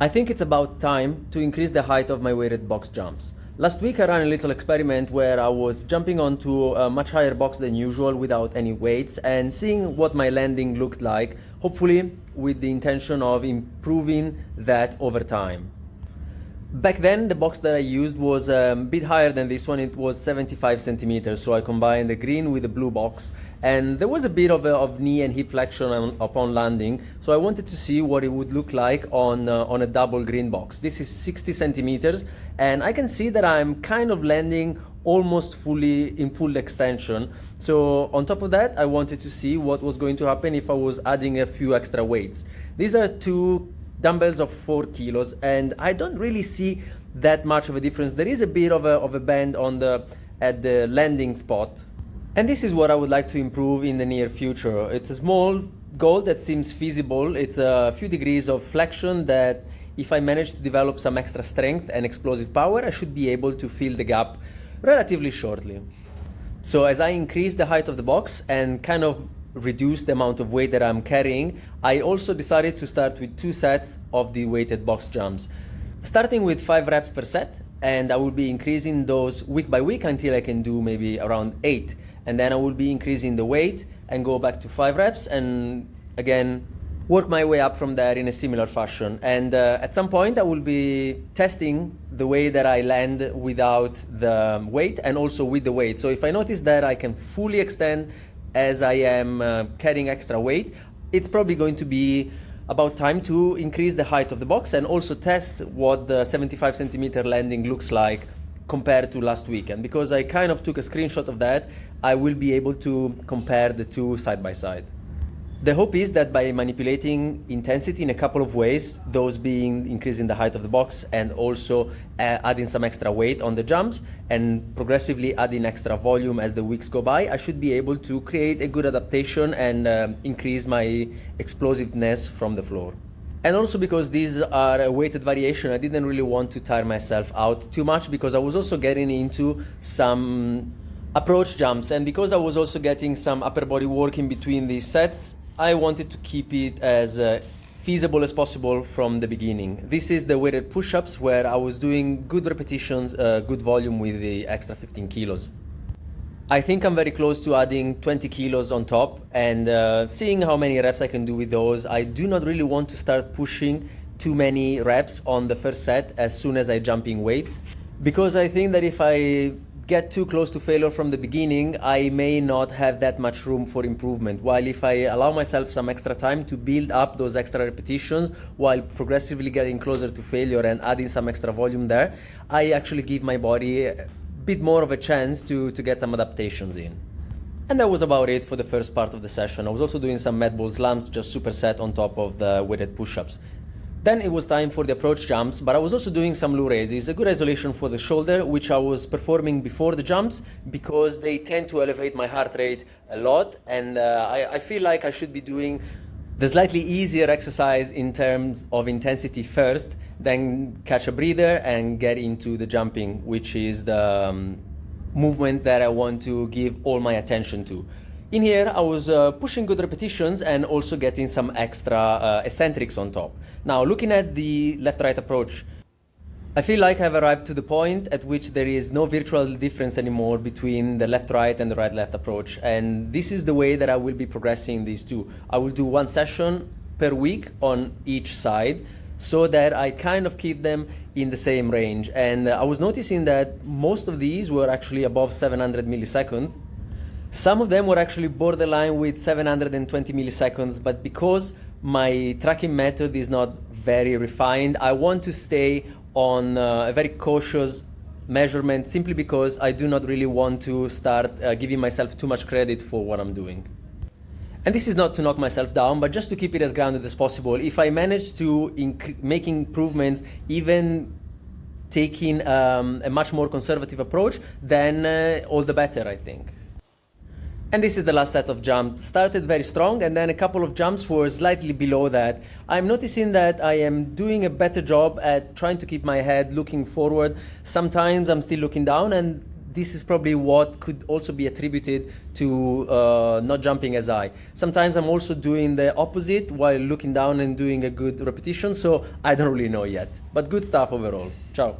I think it's about time to increase the height of my weighted box jumps. Last week I ran a little experiment where I was jumping onto a much higher box than usual without any weights and seeing what my landing looked like, hopefully with the intention of improving that over time. Back then, the box that I used was a bit higher than this one. It was 75 centimeters, so I combined the green with the blue box, and there was a bit of knee and hip flexion upon landing, so I wanted to see what it would look like on a double green box. This is 60 centimeters, and I can see that I'm kind of landing almost fully in full extension. So on top of that, I wanted to see what was going to happen if I was adding a few extra weights. These are two dumbbells of 4 kilos, and I don't really see that much of a difference. There is a bit of a bend at the landing spot, and this is what I would like to improve in the near future. It's a small goal that seems feasible. It's a few degrees of flexion that if I manage to develop some extra strength and explosive power, I should be able to fill the gap relatively shortly. So as I increase the height of the box and kind of reduce the amount of weight that I'm carrying, I also decided to start with 2 sets of the weighted box jumps, starting with 5 reps per set, and I will be increasing those week by week until I can do maybe around 8, and then I will be increasing the weight and go back to 5 reps and again work my way up from there in a similar fashion. And at some point I will be testing the way that I land without the weight and also with the weight. So if I notice that I can fully extend as I am carrying extra weight, it's probably going to be about time to increase the height of the box and also test what the 75 centimeter landing looks like compared to last week. And because I kind of took a screenshot of that, I will be able to compare the two side by side. The hope is that by manipulating intensity in a couple of ways, those being increasing the height of the box and also adding some extra weight on the jumps and progressively adding extra volume as the weeks go by, I should be able to create a good adaptation and increase my explosiveness from the floor. And also because these are a weighted variation, I didn't really want to tire myself out too much because I was also getting into some approach jumps, and because I was also getting some upper body work in between these sets, I wanted to keep it as feasible as possible from the beginning. This is the weighted push-ups where I was doing good repetitions, good volume with the extra 15 kilos. I think I'm very close to adding 20 kilos on top and seeing how many reps I can do with those. I do not really want to start pushing too many reps on the first set as soon as I jump in weight, because I think that if I get too close to failure from the beginning, I may not have that much room for improvement. While if I allow myself some extra time to build up those extra repetitions while progressively getting closer to failure and adding some extra volume there, I actually give my body a bit more of a chance to get some adaptations in. And that was about it for the first part of the session. I was also doing some med ball slams, just superset on top of the weighted push-ups. Then it was time for the approach jumps, but I was also doing some low raises, a good isolation for the shoulder, which I was performing before the jumps because they tend to elevate my heart rate a lot, and I feel like I should be doing the slightly easier exercise in terms of intensity first, then catch a breather and get into the jumping, which is the movement that I want to give all my attention to. In here, I was pushing good repetitions and also getting some extra eccentrics on top. Now, looking at the left-right approach, I feel like I've arrived to the point at which there is no virtual difference anymore between the left-right and the right-left approach. And this is the way that I will be progressing these two. I will do 1 session per week on each side so that I kind of keep them in the same range. And I was noticing that most of these were actually above 700 milliseconds. Some of them were actually borderline with 720 milliseconds, but because my tracking method is not very refined, I want to stay on a very cautious measurement simply because I do not really want to start giving myself too much credit for what I'm doing. And this is not to knock myself down, but just to keep it as grounded as possible. If I manage to make improvements, even taking a much more conservative approach, then all the better, I think. And this is the last set of jumps. Started very strong, and then a couple of jumps were slightly below that. I'm noticing that I am doing a better job at trying to keep my head looking forward. Sometimes I'm still looking down, and this is probably what could also be attributed to not jumping as high. Sometimes I'm also doing the opposite while looking down and doing a good repetition, so I don't really know yet. But good stuff overall. Ciao.